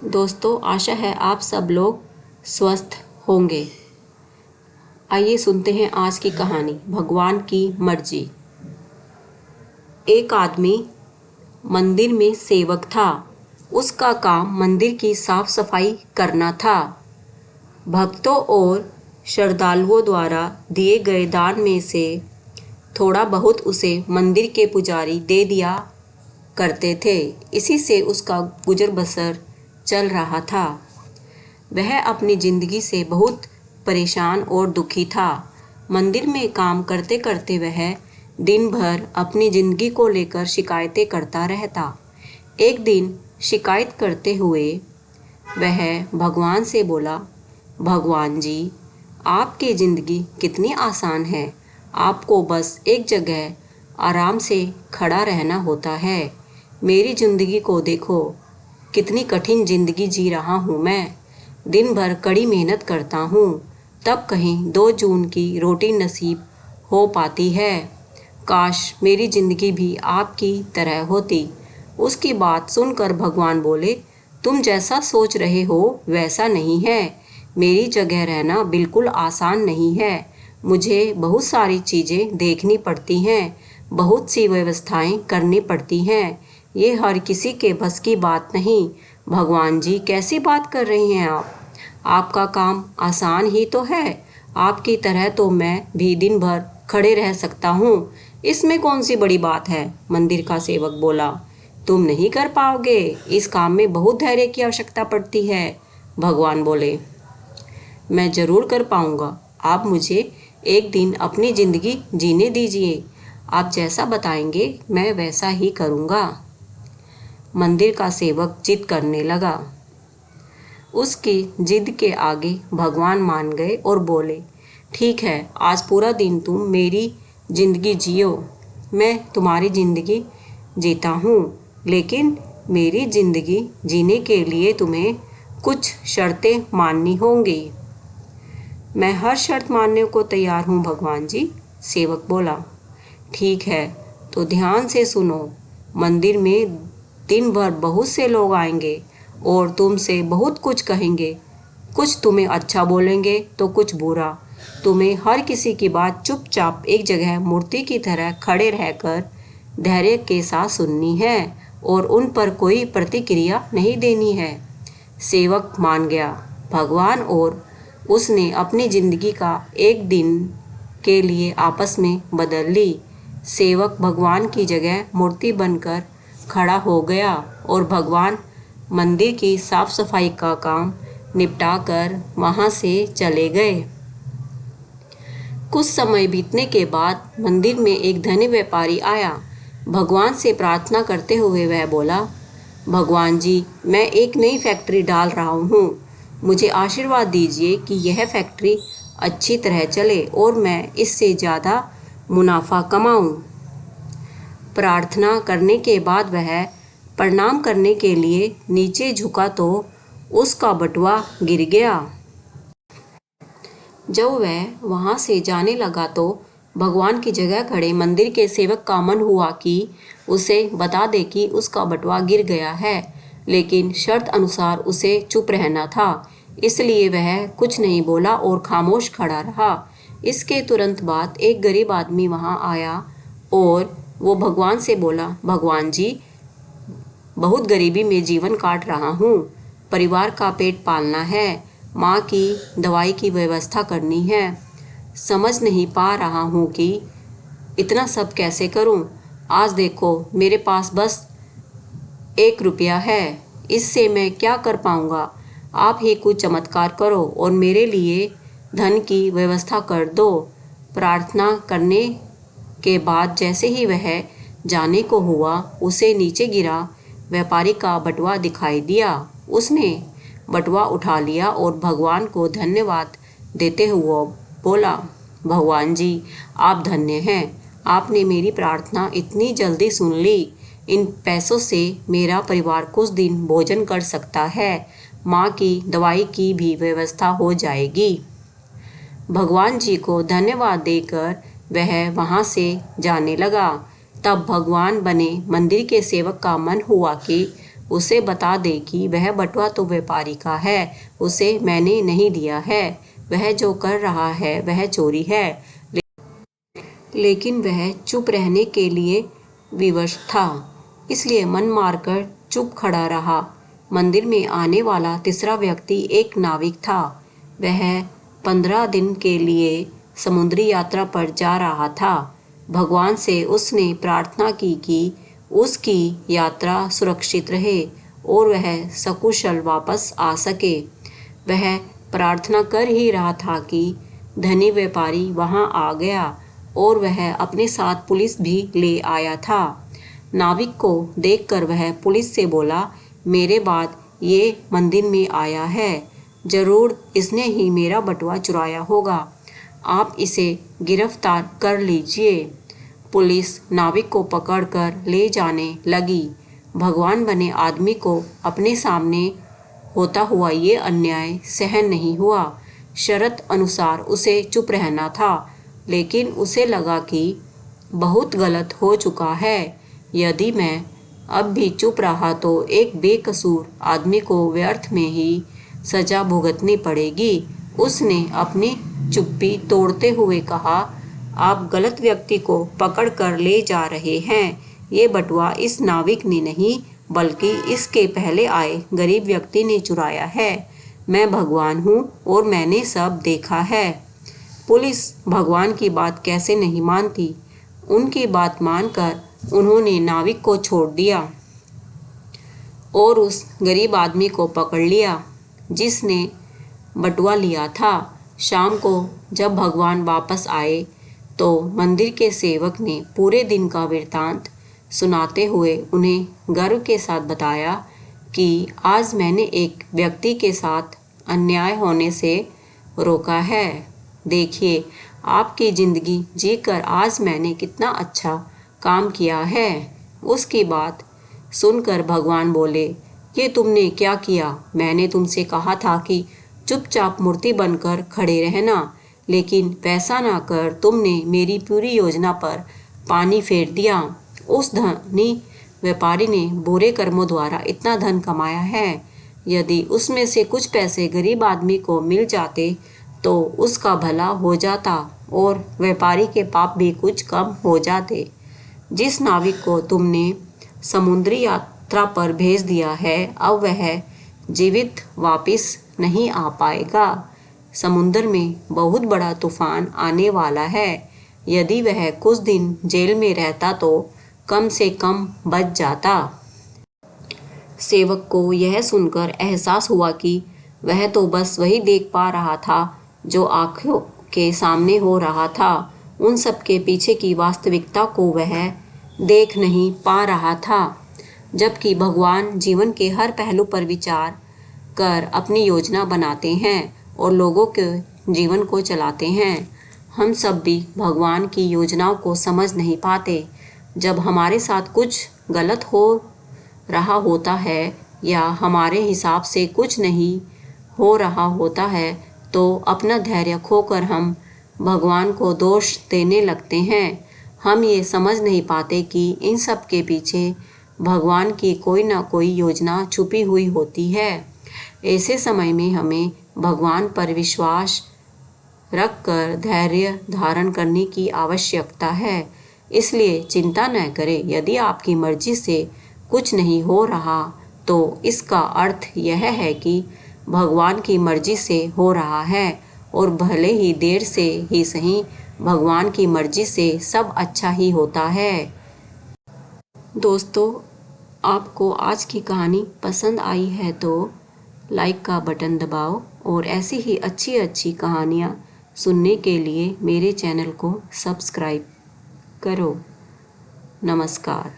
दोस्तों, आशा है आप सब लोग स्वस्थ होंगे। आइए सुनते हैं आज की कहानी, भगवान की मर्जी। एक आदमी मंदिर में सेवक था। उसका काम मंदिर की साफ सफाई करना था। भक्तों और श्रद्धालुओं द्वारा दिए गए दान में से थोड़ा बहुत उसे मंदिर के पुजारी दे दिया करते थे। इसी से उसका गुजर बसर चल रहा था। वह अपनी जिंदगी से बहुत परेशान और दुखी था। मंदिर में काम करते करते वह दिन भर अपनी जिंदगी को लेकर शिकायतें करता रहता। एक दिन शिकायत करते हुए वह भगवान से बोला, भगवान जी, आपकी ज़िंदगी कितनी आसान है। आपको बस एक जगह आराम से खड़ा रहना होता है। मेरी ज़िंदगी को देखो, कितनी कठिन ज़िंदगी जी रहा हूँ मैं। दिन भर कड़ी मेहनत करता हूँ, तब कहीं 2 जून की रोटी नसीब हो पाती है। काश मेरी ज़िंदगी भी आपकी तरह होती। उसकी बात सुनकर भगवान बोले, तुम जैसा सोच रहे हो वैसा नहीं है। मेरी जगह रहना बिल्कुल आसान नहीं है। मुझे बहुत सारी चीज़ें देखनी पड़ती हैं, बहुत सी व्यवस्थाएं करनी पड़ती हैं। ये हर किसी के बस की बात नहीं। भगवान जी, कैसी बात कर रही हैं आप? आपका काम आसान ही तो है। आपकी तरह तो मैं भी दिन भर खड़े रह सकता हूँ। इसमें कौन सी बड़ी बात है? मंदिर का सेवक बोला, तुम नहीं कर पाओगे। इस काम में बहुत धैर्य की आवश्यकता पड़ती है। भगवान बोले, मैं ज़रूर कर पाऊँगा। आप मुझे एक दिन अपनी ज़िंदगी जीने दीजिए। आप जैसा बताएंगे मैं वैसा ही करूँगा। मंदिर का सेवक जिद करने लगा। उसकी जिद के आगे भगवान मान गए और बोले, ठीक है, आज पूरा दिन तुम मेरी ज़िंदगी जियो। मैं तुम्हारी ज़िंदगी जीता हूँ, लेकिन मेरी ज़िंदगी जीने के लिए तुम्हें कुछ शर्तें माननी होंगी। मैं हर शर्त मानने को तैयार हूँ भगवान जी, सेवक बोला। ठीक है, तो ध्यान से सुनो। मंदिर में दिन भर बहुत से लोग आएंगे और तुमसे बहुत कुछ कहेंगे। कुछ तुम्हें अच्छा बोलेंगे तो कुछ बुरा। तुम्हें हर किसी की बात चुपचाप एक जगह मूर्ति की तरह खड़े रहकर धैर्य के साथ सुननी है और उन पर कोई प्रतिक्रिया नहीं देनी है। सेवक मान गया। भगवान और उसने अपनी जिंदगी का एक दिन के लिए आपस में बदल ली। सेवक भगवान की जगह मूर्ति बनकर खड़ा हो गया और भगवान मंदिर की साफ सफाई का काम निपटाकर वहां से चले गए। कुछ समय बीतने के बाद मंदिर में एक धनी व्यापारी आया। भगवान से प्रार्थना करते हुए वह बोला, भगवान जी, मैं एक नई फैक्ट्री डाल रहा हूँ। मुझे आशीर्वाद दीजिए कि यह फैक्ट्री अच्छी तरह चले और मैं इससे ज़्यादा मुनाफा कमाऊँ। प्रार्थना करने के बाद वह प्रणाम करने के लिए नीचे झुका तो उसका बटुआ गिर गया। जब वह वहां से जाने लगा तो भगवान की जगह खड़े मंदिर के सेवक का मन हुआ कि उसे बता दे कि उसका बटुआ गिर गया है, लेकिन शर्त अनुसार उसे चुप रहना था। इसलिए वह कुछ नहीं बोला और खामोश खड़ा रहा। इसके तुरंत बाद एक गरीब आदमी वहां आया और वो भगवान से बोला, भगवान जी, बहुत गरीबी में जीवन काट रहा हूँ। परिवार का पेट पालना है, माँ की दवाई की व्यवस्था करनी है। समझ नहीं पा रहा हूँ कि इतना सब कैसे करूँ। आज देखो, मेरे पास बस 1 रुपया है। इससे मैं क्या कर पाऊँगा? आप ही कुछ चमत्कार करो और मेरे लिए धन की व्यवस्था कर दो। प्रार्थना करने के बाद जैसे ही वह जाने को हुआ, उसे नीचे गिरा व्यापारी का बटुआ दिखाई दिया। उसने बटुआ उठा लिया और भगवान को धन्यवाद देते हुए बोला, भगवान जी, आप धन्य हैं। आपने मेरी प्रार्थना इतनी जल्दी सुन ली। इन पैसों से मेरा परिवार कुछ दिन भोजन कर सकता है। माँ की दवाई की भी व्यवस्था हो जाएगी। भगवान जी को धन्यवाद देकर वह वहाँ से जाने लगा। तब भगवान बने मंदिर के सेवक का मन हुआ कि उसे बता दे कि वह बटुआ तो व्यापारी का है, उसे मैंने नहीं दिया है। वह जो कर रहा है वह चोरी है। लेकिन वह चुप रहने के लिए विवश था, इसलिए मन मारकर चुप खड़ा रहा। मंदिर में आने वाला तीसरा व्यक्ति एक नाविक था। वह 15 दिन के लिए समुद्री यात्रा पर जा रहा था। भगवान से उसने प्रार्थना की कि उसकी यात्रा सुरक्षित रहे और वह सकुशल वापस आ सके। वह प्रार्थना कर ही रहा था कि धनी व्यापारी वहां आ गया और वह अपने साथ पुलिस भी ले आया था। नाविक को देखकर वह पुलिस से बोला, मेरे बाद ये मंदिर में आया है, जरूर इसने ही मेरा बटुआ चुराया होगा, आप इसे गिरफ्तार कर लीजिए। पुलिस नाविक को पकड़कर ले जाने लगी। भगवान बने आदमी को अपने सामने होता हुआ ये अन्याय सहन नहीं हुआ। शर्त अनुसार उसे चुप रहना था, लेकिन उसे लगा कि बहुत गलत हो चुका है। यदि मैं अब भी चुप रहा तो एक बेकसूर आदमी को व्यर्थ में ही सजा भुगतनी पड़ेगी। उसने अपनी चुप्पी तोड़ते हुए कहा, आप गलत व्यक्ति को पकड़ कर ले जा रहे हैं। ये बटुआ इस नाविक ने नहीं, बल्कि इसके पहले आए गरीब व्यक्ति ने चुराया है। मैं भगवान हूँ और मैंने सब देखा है। पुलिस भगवान की बात कैसे नहीं मानती। उनकी बात मानकर उन्होंने नाविक को छोड़ दिया और उस गरीब आदमी को पकड़ लिया जिसने बटुआ लिया था। शाम को जब भगवान वापस आए तो मंदिर के सेवक ने पूरे दिन का वृत्तांत सुनाते हुए उन्हें गर्व के साथ बताया कि आज मैंने एक व्यक्ति के साथ अन्याय होने से रोका है। देखिए, आपकी ज़िंदगी जीकर आज मैंने कितना अच्छा काम किया है। उसकी बात सुनकर भगवान बोले, ये तुमने क्या किया? मैंने तुमसे कहा था कि चुपचाप मूर्ति बनकर खड़े रहना, लेकिन वैसा ना कर तुमने मेरी पूरी योजना पर पानी फेर दिया। उस धनी व्यापारी ने बुरे कर्मों द्वारा इतना धन कमाया है। यदि उसमें से कुछ पैसे गरीब आदमी को मिल जाते तो उसका भला हो जाता और व्यापारी के पाप भी कुछ कम हो जाते। जिस नाविक को तुमने समुद्री यात्रा पर भेज दिया है, अब वह जीवित वापस नहीं आ पाएगा। समुद्र में बहुत बड़ा तूफान आने वाला है। यदि वह कुछ दिन जेल में रहता तो कम से कम बच जाता। सेवक को यह सुनकर एहसास हुआ कि वह तो बस वही देख पा रहा था जो आंखों के सामने हो रहा था। उन सब के पीछे की वास्तविकता को वह देख नहीं पा रहा था। जबकि भगवान जीवन के हर पहलू पर विचार कर अपनी योजना बनाते हैं और लोगों के जीवन को चलाते हैं। हम सब भी भगवान की योजनाओं को समझ नहीं पाते। जब हमारे साथ कुछ गलत हो रहा होता है या हमारे हिसाब से कुछ नहीं हो रहा होता है तो अपना धैर्य खोकर हम भगवान को दोष देने लगते हैं। हम ये समझ नहीं पाते कि इन सब के पीछे भगवान की कोई ना कोई योजना छुपी हुई होती है। ऐसे समय में हमें भगवान पर विश्वास रखकर धैर्य धारण करने की आवश्यकता है। इसलिए चिंता न करें। यदि आपकी मर्जी से कुछ नहीं हो रहा तो इसका अर्थ यह है कि भगवान की मर्जी से हो रहा है और भले ही देर से ही सही, भगवान की मर्जी से सब अच्छा ही होता है। दोस्तों, आपको आज की कहानी पसंद आई है तो लाइक का बटन दबाओ और ऐसी ही अच्छी अच्छी कहानियाँ सुनने के लिए मेरे चैनल को सब्सक्राइब करो। नमस्कार।